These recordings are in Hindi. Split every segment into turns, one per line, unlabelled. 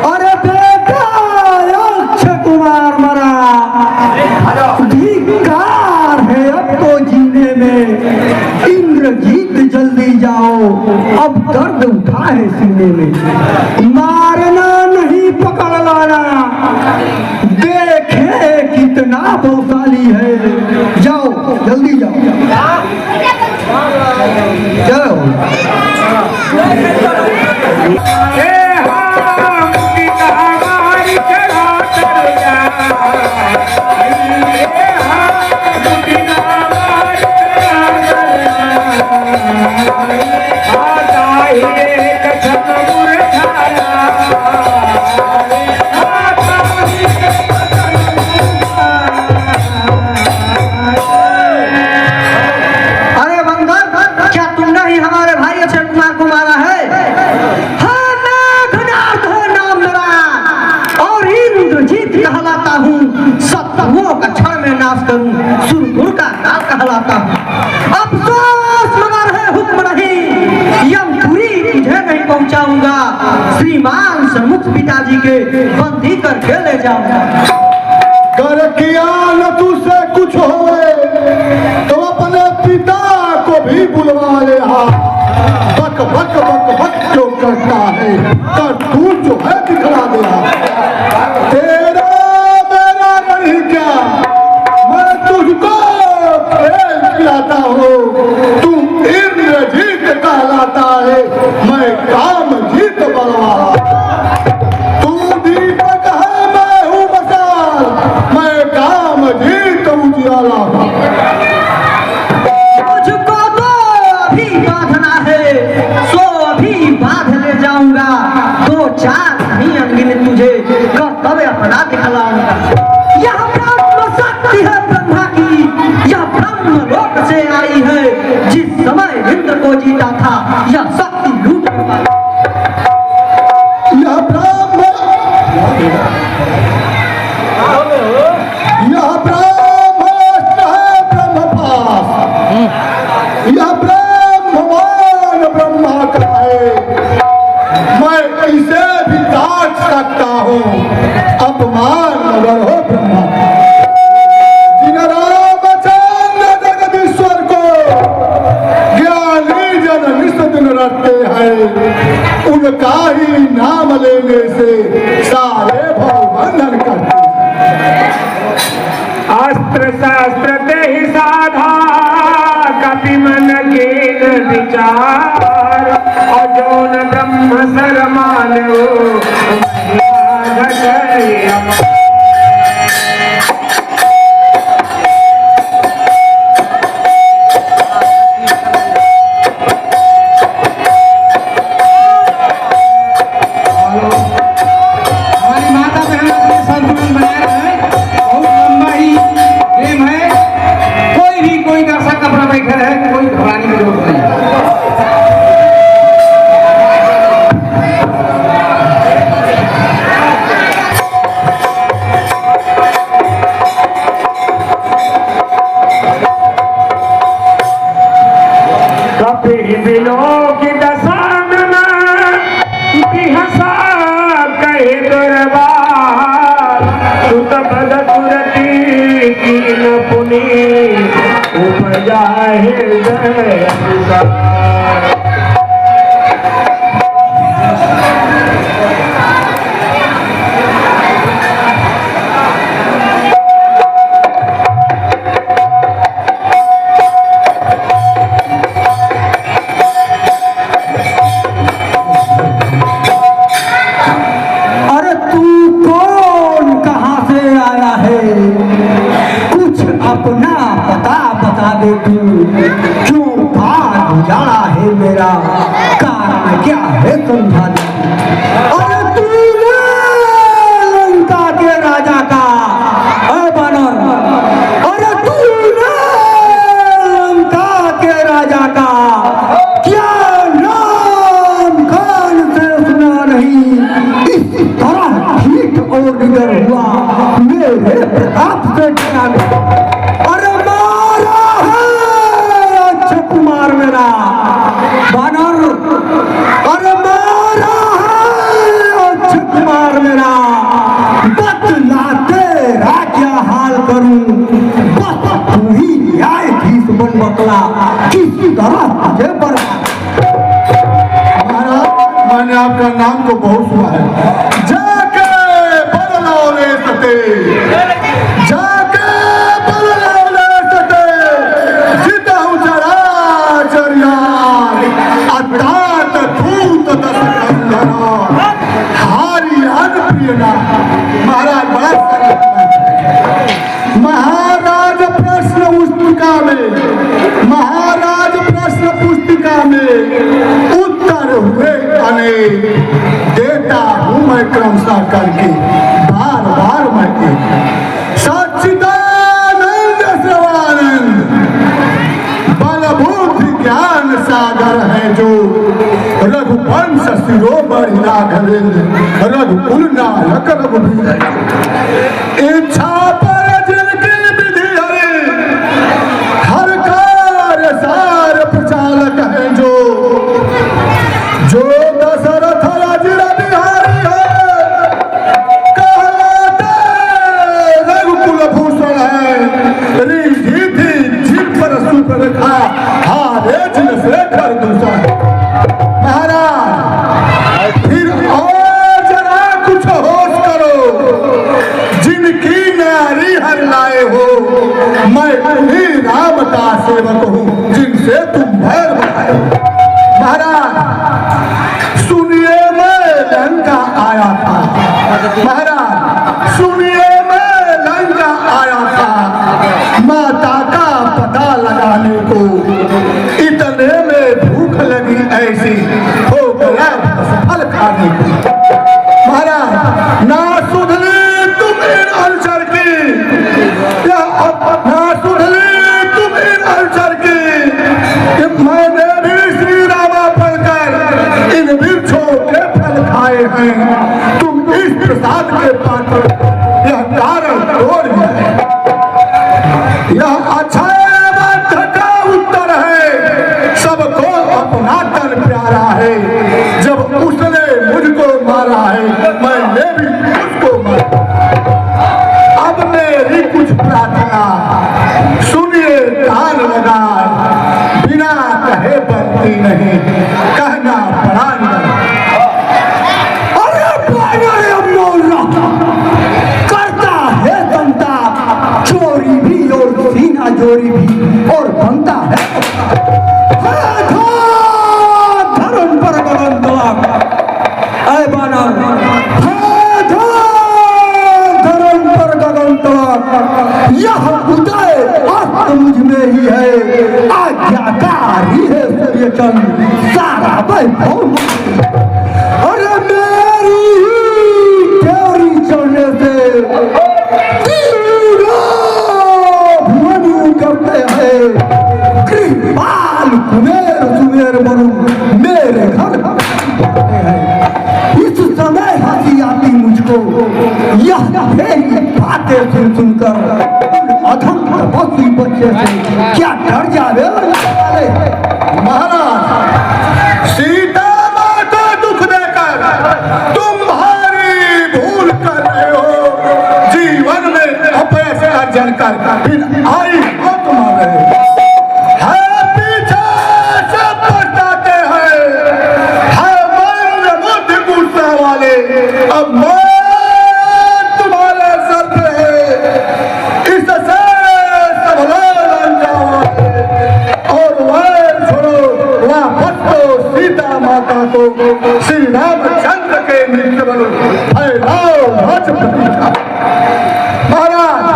अरे बेटा अक्षय कुमार मरा, धिक्कार है अब तो जीने में। इंद्रजीत जल्दी जाओ, अब दर्द उठा है सीने में। मारना नहीं पकड़ लाना, देखे कितना बलशाली है। जाओ जल्दी जाओ, जाओ। सुरगुण का काल कहलाता हूँ। अफसोस मगर है हुक्म नहीं, यमपुरी तुझे नहीं पहुँचाऊंगा। श्रीमान समुख पिताजी के बंदी करके ले जाऊंगा।
कर किया न तुझसे कुछ होए तो अपने पिता को भी बुलवा ले। बक बक बक बक जो करता है कर तू जो है दिखला दे। तेरा मेरा नहीं क्या, मैं तुझको प्रेम खिलाता हूँ। तू इंद्रजीत कहलाता है, मैं कामजीत बलवाला। तू दीपक है, मैं हूँ मसाल, मैं कामजीत उजियाला।
मुझको तो अभी बांधना है, सो अभी बांध ले जाऊंगा। दो चार नहीं अनगिनत तुझे कर्तव्य अपना दिखलाऊंगा। यह ब्रह्म शक्ति है ब्रह्मा की, यह ब्रह्म लोक से आई है। जिस समय इंद्र को जीता था यह शक्ति लूट पाई।
यह ब्रह्म है ब्रह्मपास, यह ब्रह्मवान ब्रह्मा का है। मैं इसे भी काट सकता हूँ, अपमान मगर हो ब्रह्मा। जिन रामचंद्र जगदीश्वर को ज्ञानी जन निष्ठ दिन रखते हैं, उनका ही नाम लेने से सारे भव बंधन करते हैं।
अस्त्र शास्त्र ते ही साधा, कपि मन कीन विचार। और जौन ब्रह्म सर मानो
अपना पता बता दे तू, क्यों भाग उजाड़ा है मेरा। और निडर हुआ मेरे प्रताप से डरा गया। अरे मारा है अक्षय कुमार मेरा बानर, अरे मारा है अक्षय कुमार मेरा, बतलाते क्या हाल करूं, बस तू ही न्यायाधीश बन बतला किसी तरह मुझे बर्बाद।
मैंने आपका नाम तो बहुत सुना है, जाके बदलाव ले सके, जाके बदलाव ले सके, जिता चराचरिया अतात भूत दस कंधना हारी अनप्रियना। महाराज बड़ा महाराज प्रश्न पुस्तिका में, महाराज प्रश्न पुस्तिका में उत्तर हुए अनेक, देता हूं मैं क्रमशः करके बार बार मैं के सच्चिदानंद सर्वानंद बल बुद्धि ज्ञान सागर है जो, रघुवंश शिरोमणि राघवेंद्र रघुकुल नायक रघुवीर, इच्छा पर जिनकी विधि हरि हर कार्य सार प्रचालक है जो, जो दशरथ राजा बिहारी है, कहलाते रघुकुल भूषण है, रिद्धि थी जिन पर सुपरखा हारे जिन से कर दूषण। महाराज फिर और जरा कुछ होश करो, जिनकी नारी हर लाए हो, मैं उन्हीं राम का सेवक हूँ जिनसे तुम भैर बनाए हो। महाराज सुनिए मैं लंका आया था, महाराज सुनिए मैं लंका आया था, माता का पता लगाने को, इतने में भूख लगी ऐसी हो गया फल खाने को। महाराज ना सुधली तुम इन अल्सर की, ना सुधली तुम इन अल्सर की, मैंने भी श्री रामा पढ़कर इन वृक्षों के फल खाए हैं, तुम इस प्रसाद के पात्र यह कारण तोड़ गए। यह अक्षय मंत्र का उत्तर है, सबको अपना तन प्यारा है, जब उसने मुझको मारा है मैंने भी उसको मारा। अब मेरी कुछ प्रार्थना सुनिए कान लगाए, बिना कहे बनती नहीं, कहना पड़ा नहीं।
करता है बनता चोरी भी और सीना जोरी भी और बनता है धर्म पर गगन तलाक, ऐ बानर धर्म पर गगन तलाक, यह उदय अस्त मुझ में ही है, आज्ञाकारी है सूर्यचंद्र सारा वैभव। अरे मेरी तेरी चढ़ने से भुवन करते हैं, कृपाल कुमेर सुमेर मरु मेरे घर इस समय हंसी आती मुझको, यह तेरी बातें सुन सुनकर अधम तपस्वी बच्चे से क्या डर जावे।
महाराज सीता माता दुख देकर तुम्हारी भूल कर रहे हो, जीवन में अपयश अर्जन कर फिर आई हो तुम्हारे है पीछे सब पछताते हैं, है मन बुद्धि गुस्सा वाले, अब मैं तुम्हारे सर पे है, इससे सब लड़ जाओ और वह छोड़ो, वापस तो सीता माता को श्री रामचंद्र के मित्र बनो, फैलाओ हज प्रतिष्ठा। महाराज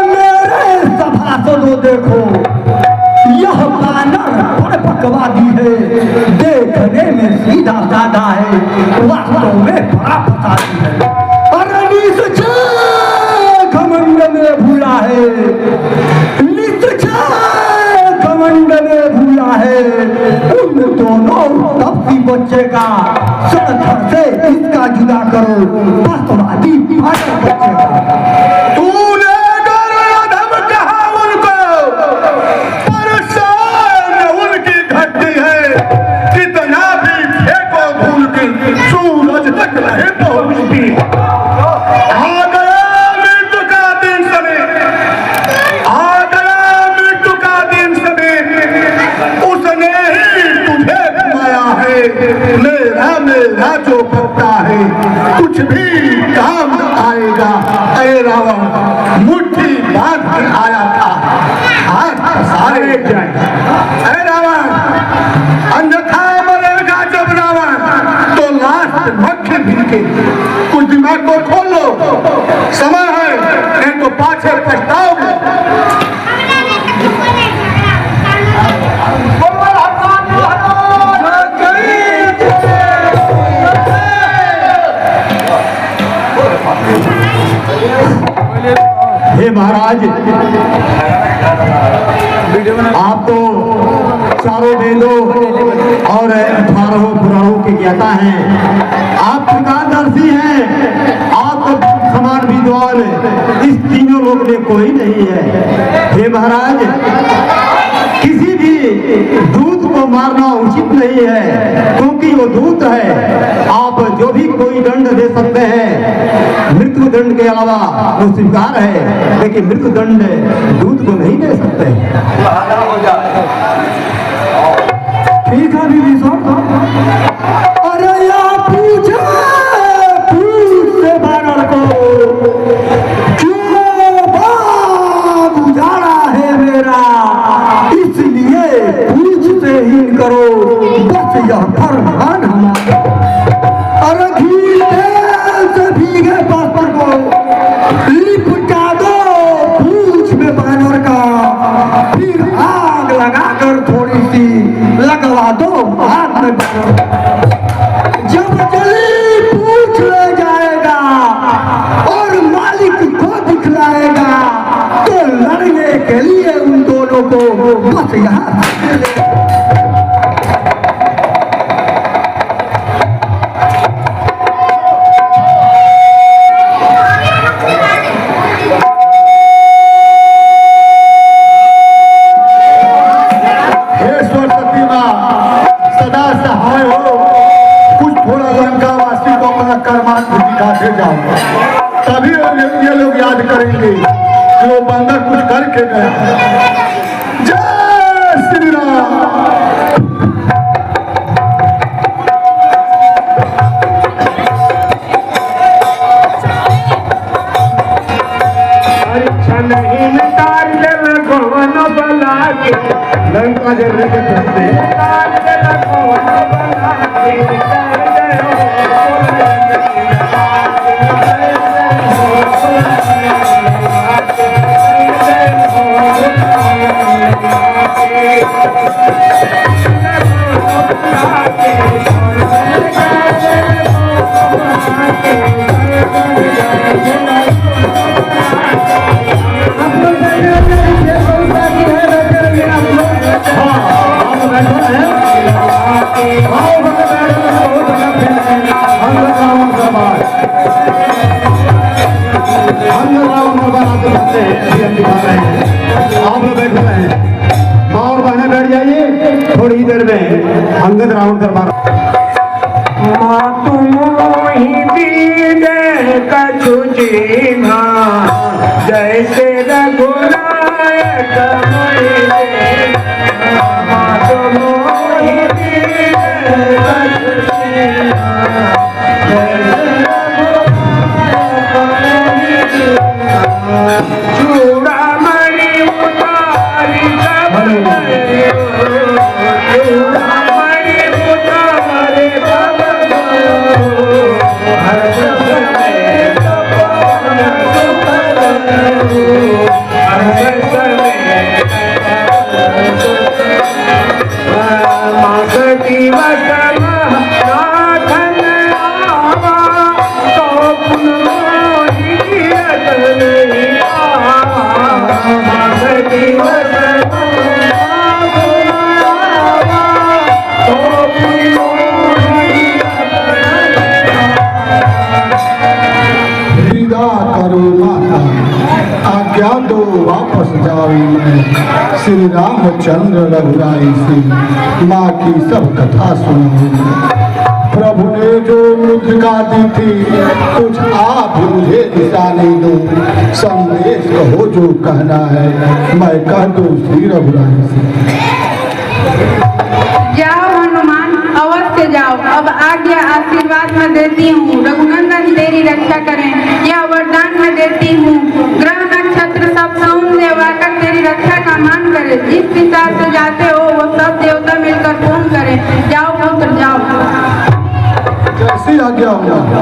मेरे सभासदों देखो, यह बानर बड़ पकवादी है, देखने में सीधा साधा है, वास्तव में बड़ा फसादी है। अरे नीच घमंड में भूला है, नीच घमंड में भूला है, उन दोनों तपसी बच्चे का सड़क से इसका जुदा करो, वास्तववादी भाषण बच्चे का।
तूने अगर अधम कहा उनको, परेशान उनकी घटती है, कितना भी फेंको भूल की सूरज तक रहे पहुंचती। आ गया मृत्यु का दिन सवेर, आ गया मृत्यु का दिन सवेर, उसने ही तुझे घुमाया है। मेरा मेरा जो भक्ता है कुछ भी काम आएगा। अरे रावण मुट्ठी बांध के आया था, हाथ पसारे जाए। अरे रावण अन्यथा मरेगा जब रावण, तो लाश मक्खी भिड़के। कुछ दिमाग को खोलो, समय है, नहीं तो पाछे पछताओगे।
हे महाराज, आप तो चारों वेदों और 18 पुराणों के ज्ञाता हैं, आप त्रिकालदर्शी हैं, आप समान विद्वान इस तीनों लोक में कोई नहीं है। हे महाराज, किसी भी दूत को मारना उचित नहीं है, क्योंकि वो दूत है। आप जो भी कोई दंड दे सकते हैं, मृत्यु दंड के अलावा वो स्वीकार है, लेकिन मृत्यु दंड दूत को नहीं दे सकते।
ठीक है बीबी साहब। अरे या पूछे पूछ से बानर को, क्यों बाग उजाड़ा है मेरा, इसलिए पूछ से हीन करो, बस यह फरमान हमारा। अरे घीटे से भीगे बस्तर को लिपटा दो पूछ में बानर का, फिर आग लगाकर थोड़ी सी लगवा दो हाथ में बानर। जब जली पूछ ले जाएगा और मालिक को दिखलाएगा, तो लड़ने के लिए उन दोनों को बस यहाँ
तभी ये लोग याद करेंगे कि वो बंदा कुछ करके गया। जय श्री राम।
लंका जल के चलते
थोड़ी देर में अंगद रावण दरबार।
कछु जीना जैसे रघुराय चूड़ामणि उतारी
वापस जाऊं मैं श्री रामचंद्र रघुराई से माँ की सब कथा सुनाऊं। प्रभु ने जो मुद्रिका दी थी कुछ आप मुझे निशानी दो, संदेश कहो जो कहना है मैं कह दूं श्री रघुराई से।
जाओ हनुमान, अवश्य जाओ। अब आज्ञा आशीर्वाद में देती हूँ, रघुनंदन तेरी रक्षा करें। यह वरदान में देती हूँ, ग्रह नक्षत्र सब सौंदर्य देवाकर तेरी रक्षा का मान करे। जिस दिशा से जाते हो वो सब देवता मिलकर पूर्ण करें। जाओ पुत्र जाओ।
जैसी आज्ञा होगा।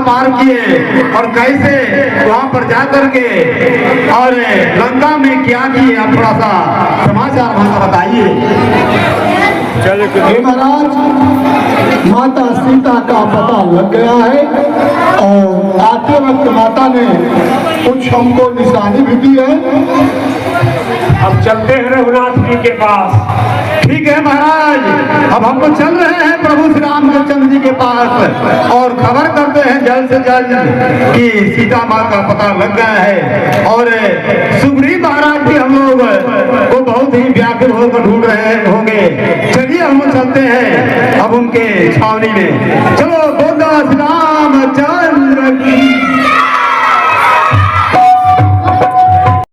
पार किए और कैसे वहां पर जाकर के और लंका में क्या किए, आप थोड़ा सा समाचार हमको बताइए।
हे महाराज, माता सीता का पता लग गया है और आते वक्त माता ने कुछ हमको निशानी भी दी है।
अब चलते हैं रघुनाथ जी के पास।
ठीक है महाराज, अब हम तो चल रहे हैं प्रभु श्री रामचंद्र जी के पास और खबर करते हैं जल्द से जल्द कि सीता माँ का पता लग गया है। और सुग्रीव महाराज भी हम लोग को बहुत ही व्याकुल होकर ढूंढ रहे होंगे। चलिए हम चलते हैं अब उनके छावनी में। चलो बोलो श्री रामचंद्र